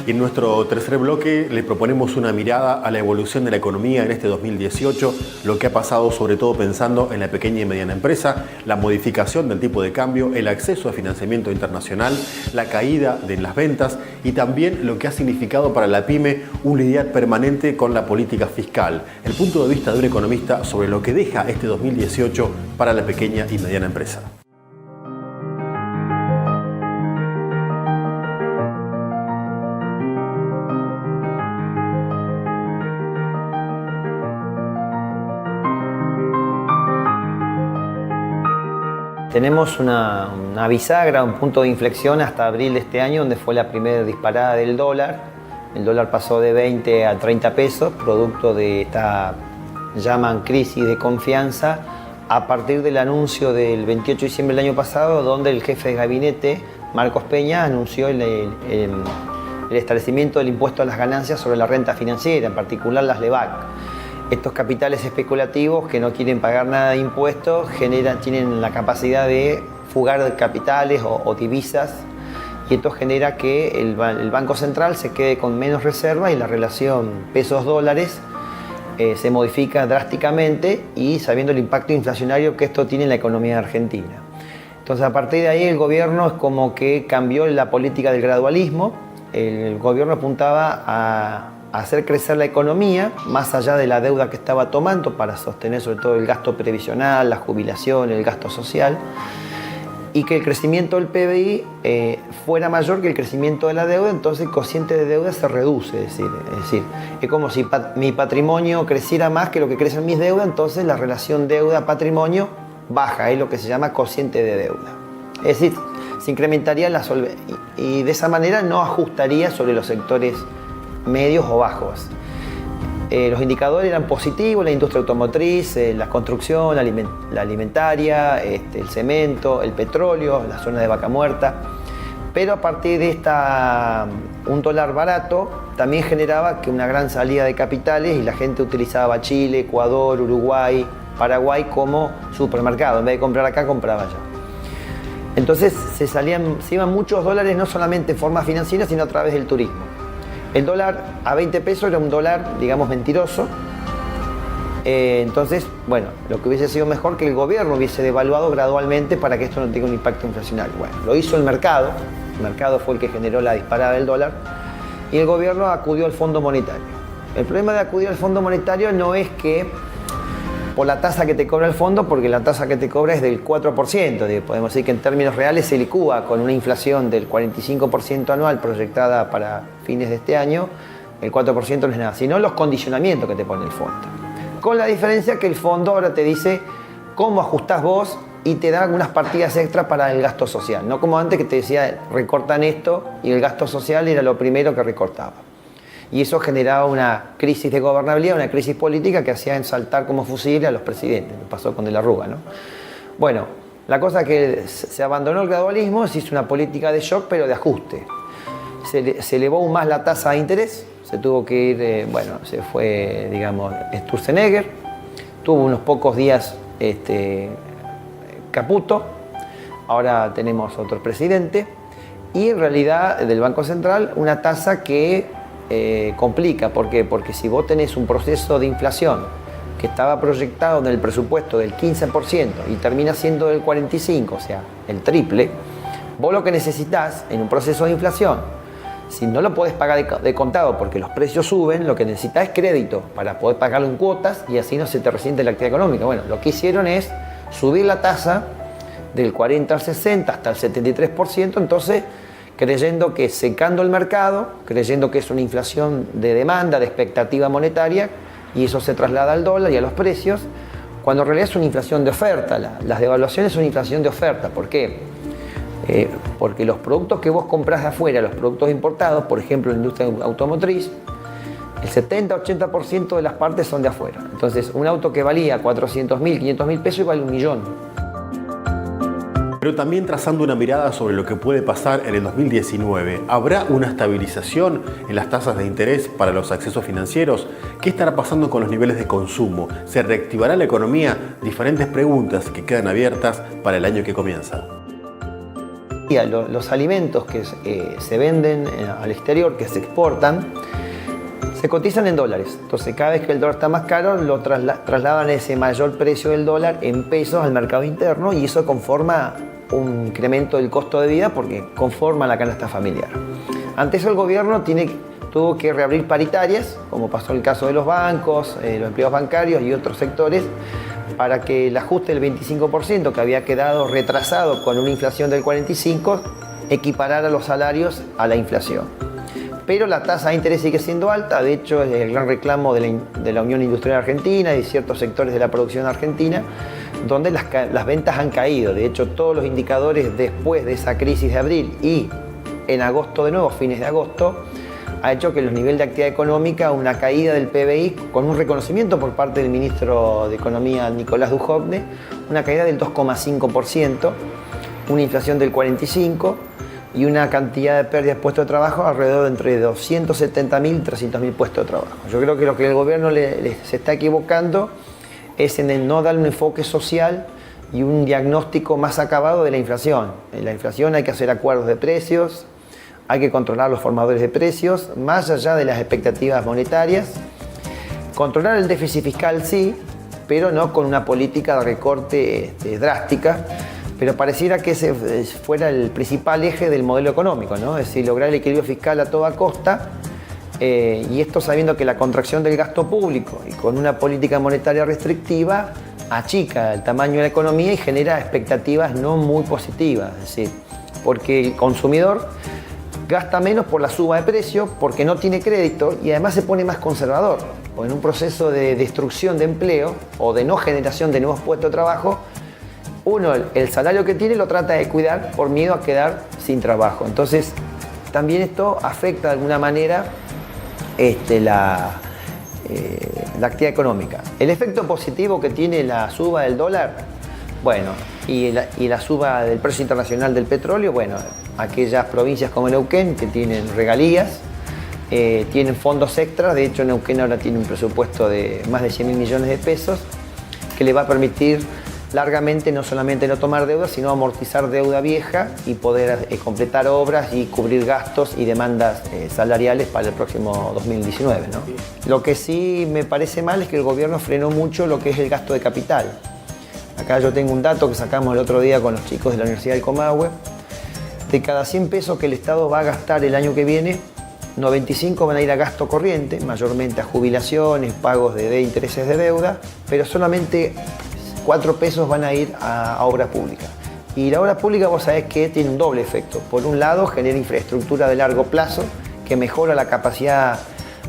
Y en nuestro tercer bloque le proponemos una mirada a la evolución de la economía en este 2018, lo que ha pasado sobre todo pensando en la pequeña y mediana empresa, la modificación del tipo de cambio, el acceso a financiamiento internacional, la caída de las ventas y también lo que ha significado para la pyme un lidiar permanente con la política fiscal. El punto de vista de un economista sobre lo que deja este 2018 para la pequeña y mediana empresa. Tenemos una bisagra, un punto de inflexión hasta abril de este año, donde fue la primera disparada del dólar. El dólar pasó de 20 a 30 pesos, producto de esta, llaman crisis de confianza, a partir del anuncio del 28 de diciembre del año pasado, donde el jefe de gabinete, Marcos Peña, anunció el establecimiento del impuesto a las ganancias sobre la renta financiera, en particular las LEVAC. Estos capitales especulativos que no quieren pagar nada de impuestos tienen la capacidad de fugar capitales o divisas, y esto genera que el Banco Central se quede con menos reserva y la relación pesos-dólares se modifica drásticamente, y sabiendo el impacto inflacionario que esto tiene en la economía argentina. Entonces, a partir de ahí el gobierno es como que cambió la política del gradualismo. El gobierno apuntaba a hacer crecer la economía más allá de la deuda que estaba tomando para sostener sobre todo el gasto previsional, la jubilación, el gasto social, y que el crecimiento del PBI fuera mayor que el crecimiento de la deuda. Entonces el cociente de deuda se reduce, es decir, es como si mi patrimonio creciera más que lo que crecen mis deudas, entonces la relación deuda-patrimonio baja, es lo que se llama cociente de deuda. Es decir, se incrementaría la solvencia y de esa manera no ajustaría sobre los sectores medios o bajos. Los indicadores eran positivos: la industria automotriz, la construcción, la alimentaria, el cemento, el petróleo, la zona de vaca muerta. Pero a partir de un dólar barato también generaba que una gran salida de capitales, y la gente utilizaba Chile, Ecuador, Uruguay, Paraguay como supermercado. En vez de comprar acá, compraba allá. Entonces se iban muchos dólares, no solamente en forma financiera, sino a través del turismo. El dólar a 20 pesos era un dólar, digamos, mentiroso. Entonces, bueno, lo que hubiese sido mejor que el gobierno hubiese devaluado gradualmente para que esto no tenga un impacto inflacionario. Bueno, lo hizo el mercado fue el que generó la disparada del dólar, y el gobierno acudió al Fondo Monetario. El problema de acudir al Fondo Monetario no es que por la tasa que te cobra el fondo, porque la tasa que te cobra es del 4%, podemos decir que en términos reales se licúa con una inflación del 45% anual proyectada para fines de este año. El 4% no es nada, sino los condicionamientos que te pone el fondo. Con la diferencia que el fondo ahora te dice cómo ajustás vos y te da algunas partidas extras para el gasto social, no como antes que te decía recortan esto y el gasto social era lo primero que recortaba. Y eso generaba una crisis de gobernabilidad, una crisis política que hacía saltar como fusiles a los presidentes. Me pasó con De la Rúa, ¿no? Bueno, la cosa es que se abandonó el gradualismo, se hizo una política de shock, pero de ajuste. Se elevó aún más la tasa de interés, se tuvo que ir, se fue, digamos, Sturzenegger, tuvo unos pocos días Caputo, ahora tenemos otro presidente, y en realidad del Banco Central una tasa que complica. ¿Por qué? Porque si vos tenés un proceso de inflación que estaba proyectado en el presupuesto del 15% y termina siendo del 45%, o sea, el triple, vos lo que necesitas en un proceso de inflación, si no lo podés pagar de contado porque los precios suben, lo que necesitas es crédito para poder pagarlo en cuotas y así no se te resiente la actividad económica. Bueno, lo que hicieron es subir la tasa del 40 al 60 hasta el 73%, entonces creyendo que secando el mercado, creyendo que es una inflación de demanda, de expectativa monetaria, y eso se traslada al dólar y a los precios, cuando en realidad es una inflación de oferta. Las devaluaciones son una inflación de oferta. ¿Por qué? Porque los productos que vos comprás de afuera, los productos importados, por ejemplo, en la industria automotriz, el 70-80% de las partes son de afuera. Entonces, un auto que valía 400.000, 500.000 pesos vale 1 millón. Pero también trazando una mirada sobre lo que puede pasar en el 2019, ¿habrá una estabilización en las tasas de interés para los accesos financieros? ¿Qué estará pasando con los niveles de consumo? ¿Se reactivará la economía? Diferentes preguntas que quedan abiertas para el año que comienza. Los alimentos que se venden al exterior, que se exportan, se cotizan en dólares. Entonces, cada vez que el dólar está más caro, lo trasladan ese mayor precio del dólar en pesos al mercado interno y eso conforma un incremento del costo de vida porque conforma la canasta familiar. Ante eso, el gobierno tuvo que reabrir paritarias, como pasó en el caso de los bancos, los empleados bancarios y otros sectores, para que el ajuste del 25% que había quedado retrasado con una inflación del 45% equiparara los salarios a la inflación. Pero la tasa de interés sigue siendo alta, de hecho es el gran reclamo de la Unión Industrial Argentina y ciertos sectores de la producción argentina, donde las ventas han caído. De hecho, todos los indicadores después de esa crisis de abril y en agosto de nuevo, fines de agosto, ha hecho que los niveles de actividad económica, una caída del PBI, con un reconocimiento por parte del ministro de Economía, Nicolás Dujovne, una caída del 2,5%, una inflación del 45% y una cantidad de pérdidas de puestos de trabajo alrededor de entre 270.000 y 300.000 puestos de trabajo. Yo creo que lo que el gobierno se está equivocando es en el no dar un enfoque social y un diagnóstico más acabado de la inflación. En la inflación hay que hacer acuerdos de precios, hay que controlar los formadores de precios, más allá de las expectativas monetarias. Controlar el déficit fiscal sí, pero no con una política de recorte drástica, pero pareciera que ese fuera el principal eje del modelo económico, ¿no? Es decir, lograr el equilibrio fiscal a toda costa, y esto sabiendo que la contracción del gasto público y con una política monetaria restrictiva achica el tamaño de la economía y genera expectativas no muy positivas, es decir, porque el consumidor gasta menos por la suba de precios, porque no tiene crédito y además se pone más conservador. O en un proceso de destrucción de empleo o de no generación de nuevos puestos de trabajo, uno el salario que tiene lo trata de cuidar por miedo a quedar sin trabajo. Entonces, también esto afecta de alguna manera la actividad económica. El efecto positivo que tiene la suba del dólar, bueno, y la suba del precio internacional del petróleo, bueno, aquellas provincias como Neuquén que tienen regalías, tienen fondos extras. De hecho, Neuquén ahora tiene un presupuesto de más de 100.000 millones de pesos que le va a permitir largamente no solamente no tomar deuda, sino amortizar deuda vieja y poder completar obras y cubrir gastos y demandas salariales para el próximo 2019, ¿no? Lo que sí me parece mal es que el gobierno frenó mucho lo que es el gasto de capital. Acá yo tengo un dato que sacamos el otro día con los chicos de la Universidad del Comahue. De cada 100 pesos que el Estado va a gastar el año que viene, 95 van a ir a gasto corriente, mayormente a jubilaciones, pagos de intereses de deuda, pero solamente 4 pesos van a ir a obra pública. Y la obra pública, vos sabés que tiene un doble efecto. Por un lado, genera infraestructura de largo plazo que mejora la capacidad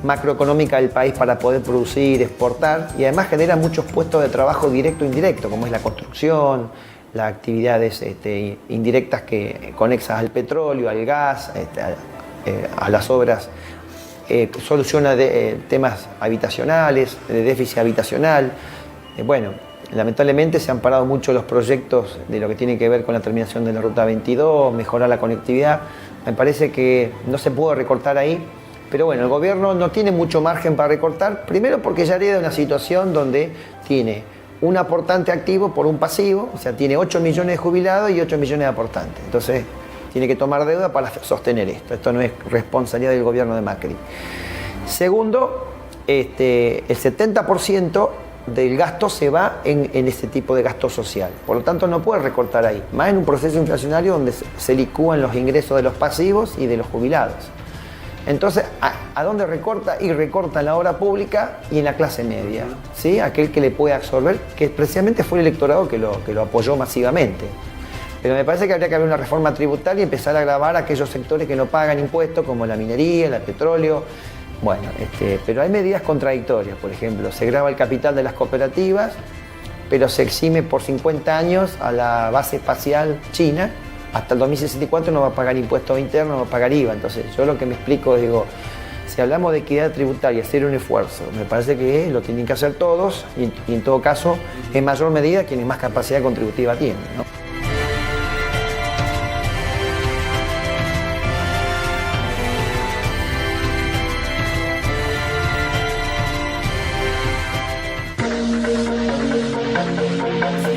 macroeconómica del país para poder producir, exportar, y además genera muchos puestos de trabajo directo e indirecto, como es la construcción, las actividades indirectas conexas al petróleo, al gas, a las obras, soluciona temas habitacionales, de déficit habitacional. Bueno, lamentablemente se han parado mucho los proyectos de lo que tiene que ver con la terminación de la Ruta 22, mejorar la conectividad. Me parece que no se puede recortar ahí, pero bueno, el gobierno no tiene mucho margen para recortar, primero porque ya hereda una situación donde tiene un aportante activo por un pasivo, o sea, tiene 8 millones de jubilados y 8 millones de aportantes. Entonces, tiene que tomar deuda para sostener esto. Esto no es responsabilidad del gobierno de Macri. Segundo, el 70% del gasto se va en este tipo de gasto social. Por lo tanto, no puede recortar ahí. Más en un proceso inflacionario donde se licúan los ingresos de los pasivos y de los jubilados. Entonces, ¿a dónde recorta? Y recorta en la obra pública y en la clase media, ¿sí? Aquel que le puede absorber, que precisamente fue el electorado que lo apoyó masivamente. Pero me parece que habría que haber una reforma tributaria y empezar a gravar a aquellos sectores que no pagan impuestos, como la minería, el petróleo. Bueno, pero hay medidas contradictorias. Por ejemplo, se grava el capital de las cooperativas, pero se exime por 50 años a la base espacial china. Hasta el 2064 no va a pagar impuestos internos, no va a pagar IVA. Entonces, yo lo que me explico es, digo, si hablamos de equidad tributaria, hacer un esfuerzo, me parece que lo tienen que hacer todos y en todo caso, en mayor medida, quienes más capacidad contributiva tienen, ¿no?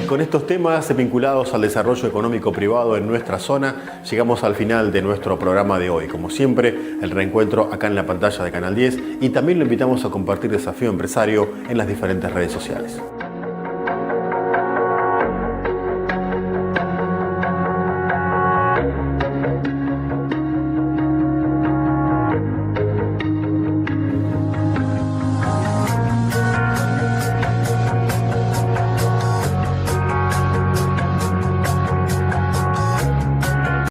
con estos temas vinculados al desarrollo económico privado en nuestra zona, llegamos al final de nuestro programa de hoy. Como siempre, el reencuentro acá en la pantalla de Canal 10 y también lo invitamos a compartir Desafío Empresario en las diferentes redes sociales.